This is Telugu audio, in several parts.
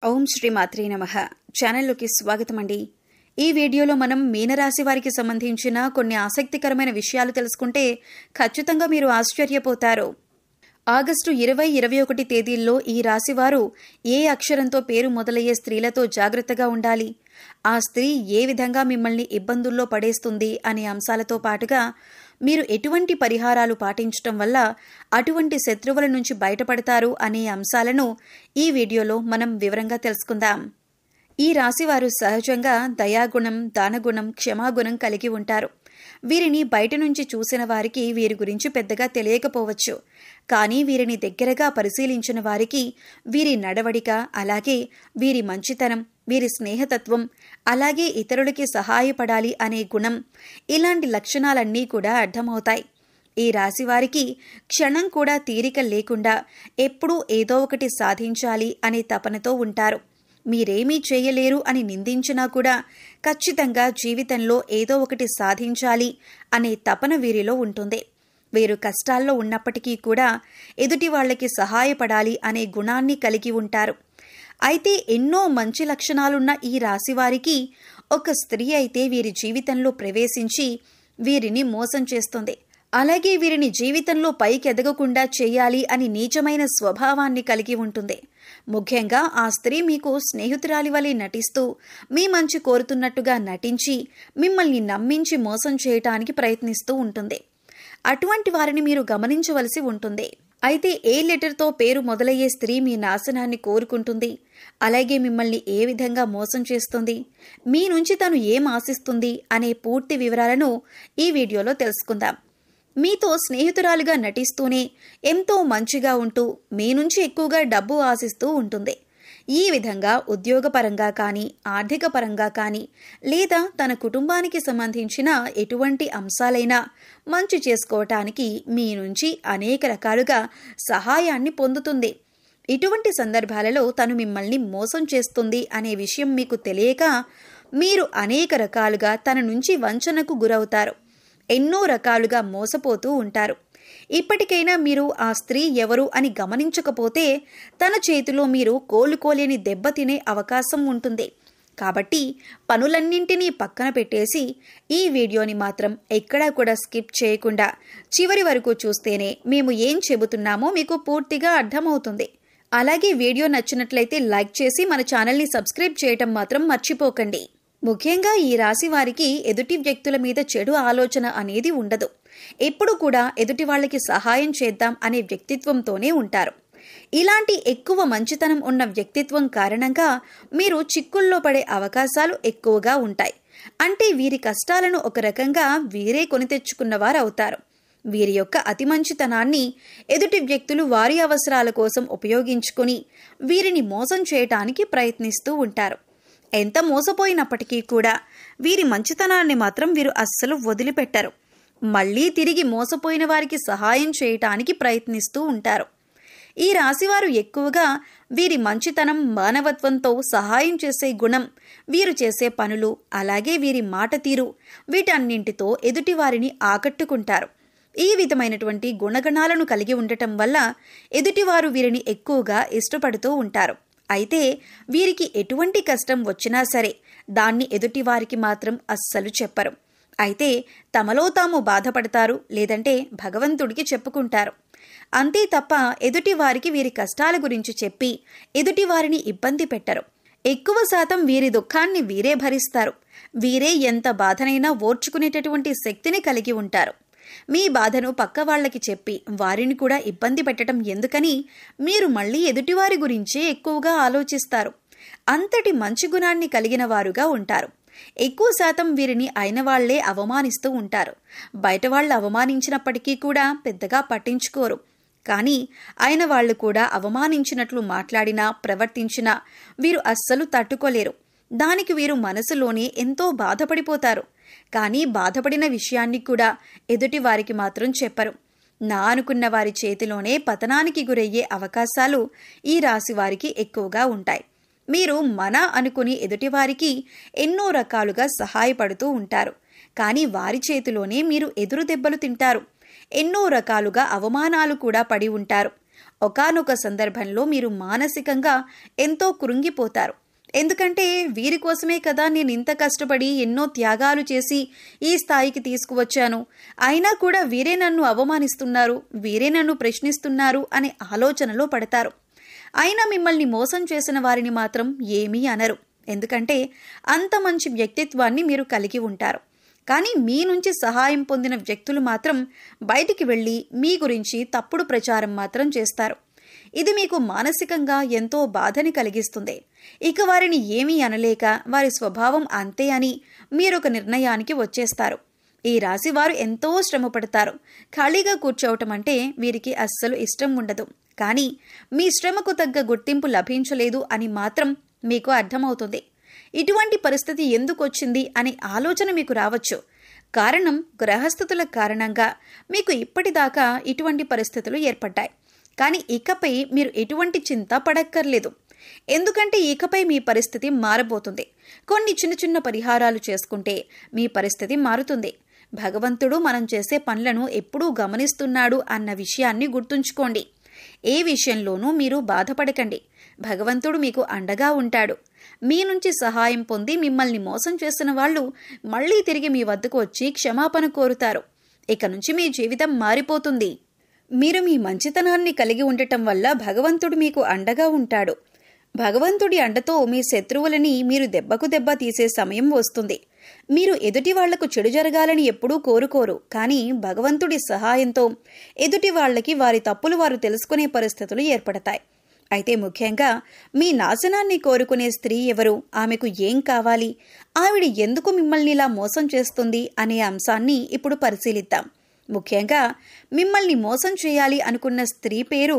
ఓం శ్రీ మాత్రే నమః. ఛానల్లోకి స్వాగతం అండి. ఈ వీడియోలో మనం మీనరాశి వారికి సంబంధించిన కొన్ని ఆసక్తికరమైన విషయాలు తెలుసుకుంటే ఖచ్చితంగా మీరు ఆశ్చర్యపోతారు. ఆగస్టు 20-21 తేదీల్లో ఈ రాశివారు ఏ అక్షరంతో పేరు మొదలయ్యే స్త్రీలతో జాగ్రత్తగా ఉండాలి, ఆ స్త్రీ ఏ విధంగా మిమ్మల్ని ఇబ్బందుల్లో పడేస్తుంది అనే అంశాలతో పాటుగా మీరు ఎటువంటి పరిహారాలు పాటించటం వల్ల అటువంటి శత్రువుల నుంచి బయటపడతారు అనే అంశాలను ఈ వీడియోలో మనం వివరంగా తెలుసుకుందాం. ఈ రాశివారు సహజంగా దయాగుణం, దానగుణం, క్షమాగుణం కలిగి ఉంటారు. వీరిని బయట నుంచి చూసిన వారికి వీరి గురించి పెద్దగా తెలియకపోవచ్చు. కానీ వీరిని దగ్గరగా పరిశీలించిన వారికి వీరి నడవడిక, అలాగే వీరి మంచితనం, వీరి స్నేహతత్వం, అలాగే ఇతరులకి సహాయపడాలి అనే గుణం, ఇలాంటి లక్షణాలన్నీ కూడా అర్థమవుతాయి. ఈ రాశివారికి క్షణం కూడా తీరిక లేకుండా ఎప్పుడూ ఏదో ఒకటి సాధించాలి అనే తపనతో ఉంటారు. మీరేమీ చేయలేరు అని నిందించినా కూడా ఖచ్చితంగా జీవితంలో ఏదో ఒకటి సాధించాలి అనే తపన వీరిలో ఉంటుంది. వీరు కష్టాల్లో ఉన్నప్పటికీ కూడా ఎదుటి వాళ్ళకి సహాయపడాలి అనే గుణాన్ని కలిగి ఉంటారు. అయితే ఎన్నో మంచి లక్షణాలున్న ఈ రాశివారికి ఒక స్త్రీ అయితే వీరి జీవితంలో ప్రవేశించి వీరిని మోసం చేస్తుంది. అలాగే వీరిని జీవితంలో పైకెదగకుండా చేయాలి అని నీచమైన స్వభావాన్ని కలిగి ఉంటుంది. ముఖ్యంగా ఆ స్త్రీ మీకు స్నేహితురాలి వలె నటిస్తూ మీ మంచి కోరుతున్నట్టుగా నటించి మిమ్మల్ని నమ్మించి మోసం చేయటానికి ప్రయత్నిస్తూ ఉంటుంది. అటువంటి వారిని మీరు గమనించవలసి ఉంటుంది. అయితే ఏ లెటర్తో పేరు మొదలయ్యే స్త్రీ మీ నాశనాన్ని కోరుకుంటుంది, అలాగే మిమ్మల్ని ఏ విధంగా మోసం చేస్తుంది, మీ నుంచి తను ఏం ఆశిస్తుంది అనే పూర్తి వివరాలను ఈ వీడియోలో తెలుసుకుందాం. మీతో స్నేహితురాలుగా నటిస్తూనే ఎంతో మంచిగా ఉంటూ మీ నుంచి ఎక్కువగా డబ్బు ఆశిస్తూ ఉంటుంది. ఈ విధంగా ఉద్యోగపరంగా కానీ, ఆర్థిక పరంగా కానీ, లేదా తన కుటుంబానికి సంబంధించిన ఎటువంటి అంశాలైనా మంచి చేసుకోవటానికి మీ నుంచి అనేక రకాలుగా సహాయాన్ని పొందుతుంది. ఇటువంటి సందర్భాలలో తను మిమ్మల్ని మోసం చేస్తుంది అనే విషయం మీకు తెలియక మీరు అనేక రకాలుగా తన నుంచి వంచనకు గురవుతారు. ఎన్నో రకాలుగా మోసపోతూ ఉంటారు. ఇప్పటికైనా మీరు ఆ స్త్రీ ఎవరు అని గమనించకపోతే తన చేతిలో మీరు కోలుకోలేని దెబ్బ తినే అవకాశం ఉంటుంది. కాబట్టి పనులన్నింటినీ పక్కన పెట్టేసి ఈ వీడియోని మాత్రం ఎక్కడా కూడా స్కిప్ చేయకుండా చివరి వరకు చూస్తేనే మేము ఏం చెబుతున్నామో మీకు పూర్తిగా అర్థమవుతుంది. అలాగే వీడియో నచ్చినట్లయితే లైక్ చేసి మన ఛానల్ని సబ్స్క్రైబ్ చేయటం మాత్రం మర్చిపోకండి. ముఖ్యంగా ఈ రాశి వారికి ఎదుటి వ్యక్తుల మీద చెడు ఆలోచన అనేది ఉండదు. ఎప్పుడు కూడా ఎదుటి వాళ్ళకి సహాయం చేద్దాం అనే వ్యక్తిత్వంతోనే ఉంటారు. ఇలాంటి ఎక్కువ మంచితనం ఉన్న వ్యక్తిత్వం కారణంగా మీరు చిక్కుల్లో పడే అవకాశాలు ఎక్కువగా ఉంటాయి. అంటే వీరి కష్టాలను ఒక రకంగా వీరే కొని తెచ్చుకున్నవారు అవుతారు. వీరి యొక్క అతి మంచితనాన్ని ఎదుటి వ్యక్తులు వారి అవసరాల కోసం ఉపయోగించుకుని వీరిని మోసం చేయటానికి ప్రయత్నిస్తూ ఉంటారు. ఎంత మోసపోయినప్పటికీ కూడా వీరి మంచితనాన్ని మాత్రం వీరు అస్సలు వదిలిపెట్టరు. మళ్లీ తిరిగి మోసపోయిన వారికి సహాయం చేయటానికి ప్రయత్నిస్తూ ఉంటారు. ఈ రాశివారు ఎక్కువగా వీరి మంచితనం, మానవత్వంతో సహాయం చేసే గుణం, వీరు చేసే పనులు, అలాగే వీరి మాట తీరు, వీటన్నింటితో ఎదుటి వారిని ఆకట్టుకుంటారు. ఈ విధమైనటువంటి గుణగణాలను కలిగి ఉండటం వల్ల ఎదుటివారు వీరిని ఎక్కువగా ఇష్టపడుతూ ఉంటారు. అయితే వీరికి ఎటువంటి కష్టం వచ్చినా సరే దాన్ని ఎదుటివారికి మాత్రం అస్సలు చెప్పరు. అయితే తమలో తాము బాధపడతారు, లేదంటే భగవంతుడికి చెప్పుకుంటారు. అంతే తప్ప ఎదుటివారికి వీరి కష్టాల గురించి చెప్పి ఎదుటివారిని ఇబ్బంది పెట్టరు. ఎక్కువ శాతం వీరి దుఃఖాన్ని వీరే భరిస్తారు. వీరే ఎంత బాధనైనా ఓర్చుకునేటటువంటి శక్తిని కలిగి ఉంటారు. మీ బాధను పక్క వాళ్ళకి చెప్పి వారిని కూడా ఇబ్బంది పెట్టడం ఎందుకని మీరు మళ్ళీ ఎదుటివారి గురించే ఎక్కువగా ఆలోచిస్తారు. అంతటి మంచి గుణాన్ని కలిగిన వారుగా ఉంటారు. ఎక్కువ శాతం వీరిని అయిన వాళ్లే అవమానిస్తూ ఉంటారు. బయట వాళ్ళు అవమానించినప్పటికీ కూడా పెద్దగా పట్టించుకోరు. కానీ అయిన వాళ్ళు కూడా అవమానించినట్లు మాట్లాడినా, ప్రవర్తించినా వీరు అస్సలు తట్టుకోలేరు. దానికి వీరు మనసులోనే ఎంతో బాధపడిపోతారు. కానీ బాధపడిన విషయాన్ని కూడా ఎదుటి వారికి మాత్రం చెప్పరు. నా అనుకున్న వారి చేతిలోనే పతనానికి గురయ్యే అవకాశాలు ఈ రాశి వారికి ఎక్కువగా ఉంటాయి. మీరు మన అనుకుని ఎదుటివారికి ఎన్నో రకాలుగా సహాయపడుతూ ఉంటారు. కానీ వారి చేతిలోనే మీరు ఎదురు దెబ్బలు తింటారు. ఎన్నో రకాలుగా అవమానాలు కూడా పడి ఉంటారు. ఒకానొక సందర్భంలో మీరు మానసికంగా ఎంతో కృంగిపోతారు. ఎందుకంటే వీరి కోసమే కదా నేను ఇంత కష్టపడి ఎన్నో త్యాగాలు చేసి ఈ స్థాయికి తీసుకువచ్చాను, అయినా కూడా వీరే నన్ను అవమానిస్తున్నారు, వీరే నన్ను ప్రశ్నిస్తున్నారు అనే ఆలోచనలో పడతారు. అయినా మిమ్మల్ని మోసం చేసిన వారిని మాత్రం ఏమీ అనరు. ఎందుకంటే అంత మంచి వ్యక్తిత్వాన్ని మీరు కలిగి ఉంటారు. కానీ మీ నుంచి సహాయం పొందిన వ్యక్తులు మాత్రం బయటికి వెళ్ళి మీ గురించి తప్పుడు ప్రచారం మాత్రం చేస్తారు. ఇది మీకు మానసికంగా ఎంతో బాధని కలిగిస్తుంది. ఇక వారిని ఏమీ అనలేక వారి స్వభావం అంతే అని మీరొక నిర్ణయానికి వచ్చేస్తారు. ఈ రాశి వారు ఎంతో శ్రమ పడతారు. ఖాళీగా కూర్చోవటం అంటే వీరికి అస్సలు ఇష్టం ఉండదు. కానీ మీ శ్రమకు తగ్గ గుర్తింపు లభించలేదు అని మాత్రం మీకు అర్థమవుతుంది. ఇటువంటి పరిస్థితి ఎందుకు వచ్చింది అనే ఆలోచన మీకు రావచ్చు. కారణం గ్రహస్థితుల కారణంగా మీకు ఇప్పటిదాకా ఇటువంటి పరిస్థితులు ఏర్పడ్డాయి. కానీ ఇకపై మీరు ఎటువంటి చింత పడక్కర్లేదు. ఎందుకంటే ఇకపై మీ పరిస్థితి మారబోతుంది. కొన్ని చిన్న చిన్న పరిహారాలు చేసుకుంటే మీ పరిస్థితి మారుతుంది. భగవంతుడు మనం చేసే పనులను ఎప్పుడూ గమనిస్తున్నాడు అన్న విషయాన్ని గుర్తుంచుకోండి. ఏ విషయంలోనూ మీరు బాధపడకండి. భగవంతుడు మీకు అండగా ఉంటాడు. మీ నుంచి సహాయం పొంది మిమ్మల్ని మోసం చేసిన వాళ్ళు మళ్ళీ తిరిగి మీ వద్దకు వచ్చి క్షమాపణ కోరుతారు. ఇక నుంచి మీ జీవితం మారిపోతుంది. మీరు మీ మంచితనాన్ని కలిగి ఉండటం వల్ల భగవంతుడు మీకు అండగా ఉంటాడు. భగవంతుడి అండతో మీ శత్రువులని మీరు దెబ్బకు దెబ్బ తీసే సమయం వస్తుంది. మీరు ఎదుటి వాళ్లకు చెడు జరగాలని ఎప్పుడూ కోరుకోరు. కానీ భగవంతుడి సహాయంతో ఎదుటి వాళ్లకి వారి తప్పులు వారు తెలుసుకునే పరిస్థితులు ఏర్పడతాయి. అయితే ముఖ్యంగా మీ నాశనాన్ని కోరుకునే స్త్రీ ఎవరు, ఆమెకు ఏం కావాలి, ఆవిడ ఎందుకు మిమ్మల్ని ఇలా మోసం చేస్తుంది అనే అంశాన్ని ఇప్పుడు పరిశీలిద్దాం. ముఖ్యంగా మిమ్మల్ని మోసం చేయాలి అనుకున్న స్త్రీ పేరు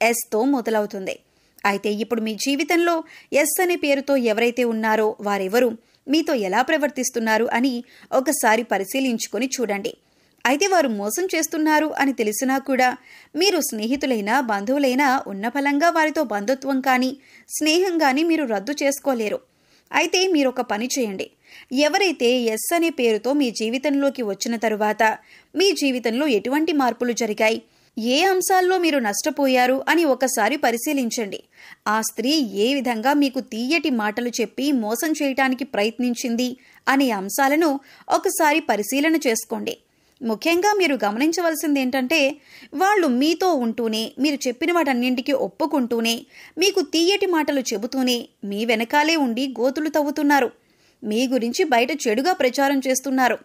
ఎస్తో మొదలవుతుంది. అయితే ఇప్పుడు మీ జీవితంలో ఎస్ అనే పేరుతో ఎవరైతే ఉన్నారో వారెవరు, మీతో ఎలా ప్రవర్తిస్తున్నారు అని ఒకసారి పరిశీలించుకొని చూడండి. అయితే వారు మోసం చేస్తున్నారు అని తెలిసినా కూడా మీరు స్నేహితులైనా బంధువులైనా ఉన్న ఫలంగా వారితో బంధుత్వం కానీ స్నేహం కానీ మీరు రద్దు చేసుకోలేరు. అయితే మీరొక పని చేయండి. ఎవరైతే ఎస్ అనే పేరుతో మీ జీవితంలోకి వచ్చిన తరువాత మీ జీవితంలో ఎటువంటి మార్పులు జరిగాయి, ఏ అంశాల్లో మీరు నష్టపోయారు అని ఒకసారి పరిశీలించండి. ఆ స్త్రీ ఏ విధంగా మీకు తీయటి మాటలు చెప్పి మోసం చేయటానికి ప్రయత్నించింది అనే అంశాలను ఒకసారి పరిశీలన చేసుకోండి. ముఖ్యంగా మీరు గమనించవలసింది ఏంటంటే, వాళ్ళు మీతో ఉంటూనే, మీరు చెప్పిన వాటన్నింటికి ఒప్పుకుంటూనే, మీకు తీయటి మాటలు చెబుతూనే మీ వెనకాలే ఉండి గోతులు తవ్వుతున్నారు. మీ గురించి బయట చెడుగా ప్రచారం చేస్తున్నారు.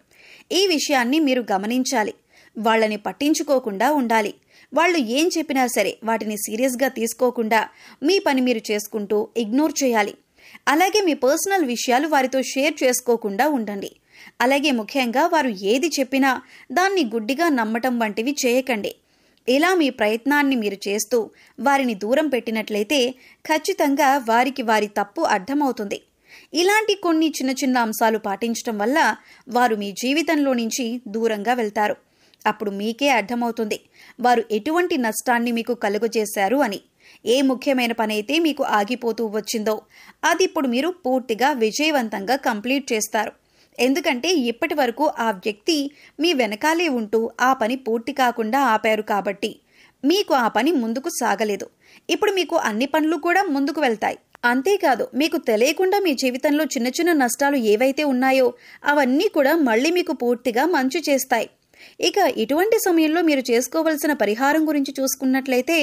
ఈ విషయాన్ని మీరు గమనించాలి. వాళ్ళని పట్టించుకోకుండా ఉండాలి. వాళ్ళు ఏం చెప్పినా సరే వాటిని సీరియస్గా తీసుకోకుండా మీ పని మీరు చేసుకుంటూ ఇగ్నోర్ చేయాలి. అలాగే మీ పర్సనల్ విషయాలు వారితో షేర్ చేసుకోకుండా ఉండండి. అలాగే ముఖ్యంగా వారు ఏది చెప్పినా దాన్ని గుడ్డిగా నమ్మటం వంటివి చేయకండి. ఇలా మీ ప్రయత్నాన్ని మీరు చేస్తూ వారిని దూరం పెట్టినట్లయితే ఖచ్చితంగా వారికి వారి తప్పు అర్థమవుతుంది. ఇలాంటి కొన్ని చిన్న చిన్న అంశాలు పాటించడం వల్ల వారు మీ జీవితంలో నుంచి దూరంగా వెళ్తారు. అప్పుడు మీకే అర్థమవుతుంది వారు ఎటువంటి నష్టాన్ని మీకు కలుగజేశారు అని. ఏ ముఖ్యమైన పని అయితే మీకు ఆగిపోతూ వచ్చిందో అది ఇప్పుడు మీరు పూర్తిగా విజయవంతంగా కంప్లీట్ చేస్తారు. ఎందుకంటే ఇప్పటి వరకు ఆ వ్యక్తి మీ వెనకాలే ఉంటూ ఆ పని పూర్తి కాకుండా ఆపారు కాబట్టి మీకు ఆ పని ముందుకు సాగలేదు. ఇప్పుడు మీకు అన్ని పనులు కూడా ముందుకు వెళ్తాయి. అంతేకాదు, మీకు తెలియకుండా మీ జీవితంలో చిన్న చిన్న నష్టాలు ఏవైతే ఉన్నాయో అవన్నీ కూడా మళ్ళీ మీకు పూర్తిగా మంచి చేస్తాయి. ఇక ఇటువంటి సమయంలో మీరు చేసుకోవలసిన పరిహారం గురించి చూసుకున్నట్లయితే,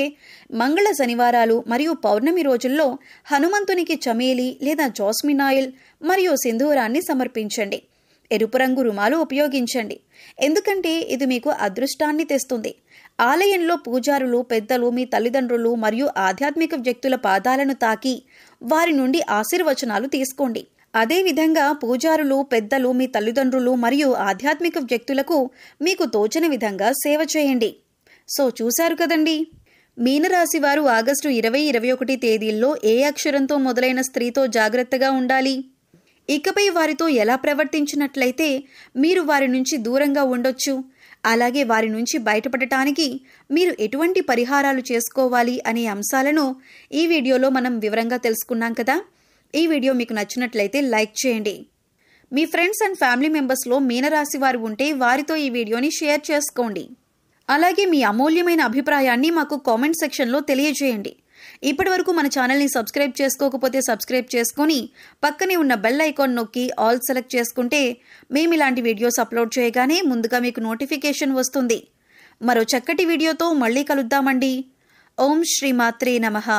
మంగళ శనివారాలు మరియు పౌర్ణమి రోజుల్లో హనుమంతునికి చమేలి లేదా జాస్మిన్ ఆయిల్ మరియు సింధూరాన్ని సమర్పించండి. ఎరుపు రంగు రుమాలు ఉపయోగించండి. ఎందుకంటే ఇది మీకు అదృష్టాన్ని తెస్తుంది. ఆలయంలో పూజారులు పెద్దలు మీ తల్లిదండ్రులు మరియు ఆధ్యాత్మిక వ్యక్తుల పాదాలను తాకి వారి నుండి ఆశీర్వచనాలు తీసుకోండి. అదేవిధంగా పూజారులు పెద్దలు మీ తల్లిదండ్రులు మరియు ఆధ్యాత్మిక వ్యక్తులకు మీకు తోచిన విధంగా సేవ చేయండి. సో చూశారు కదండి, మీనరాశి వారు ఆగస్టు 20-21 తేదీల్లో ఏ అక్షరంతో మొదలైన స్త్రీతో జాగ్రత్తగా ఉండాలి, ఇకపై వారితో ఎలా ప్రవర్తించినట్లయితే మీరు వారి నుంచి దూరంగా ఉండొచ్చు, అలాగే వారి నుంచి బయటపడటానికి మీరు ఎటువంటి పరిహారాలు చేసుకోవాలి అనే అంశాలను ఈ వీడియోలో మనం వివరంగా తెలుసుకున్నాం కదా. ఈ వీడియో మీకు నచ్చినట్లయితే లైక్ చేయండి. మీ ఫ్రెండ్స్ అండ్ ఫ్యామిలీ మెంబర్స్లో మీనరాశి వారు ఉంటే వారితో ఈ వీడియోని షేర్ చేసుకోండి. అలాగే మీ అమూల్యమైన అభిప్రాయాన్ని మాకు కామెంట్ సెక్షన్లో తెలియజేయండి. ఇప్పటివరకు మన ఛానల్ని సబ్స్క్రైబ్ చేసుకోకపోతే సబ్స్క్రైబ్ చేసుకొని పక్కనే ఉన్న బెల్ ఐకాన్ నొక్కి ఆల్ సెలెక్ట్ చేసుకుంటే మేము ఇలాంటి వీడియోస్ అప్లోడ్ చేయగానే ముందుగా మీకు నోటిఫికేషన్ వస్తుంది. మరో చక్కటి వీడియోతో మళ్ళీ కలుద్దామండి. ఓం శ్రీమాత్రే నమః.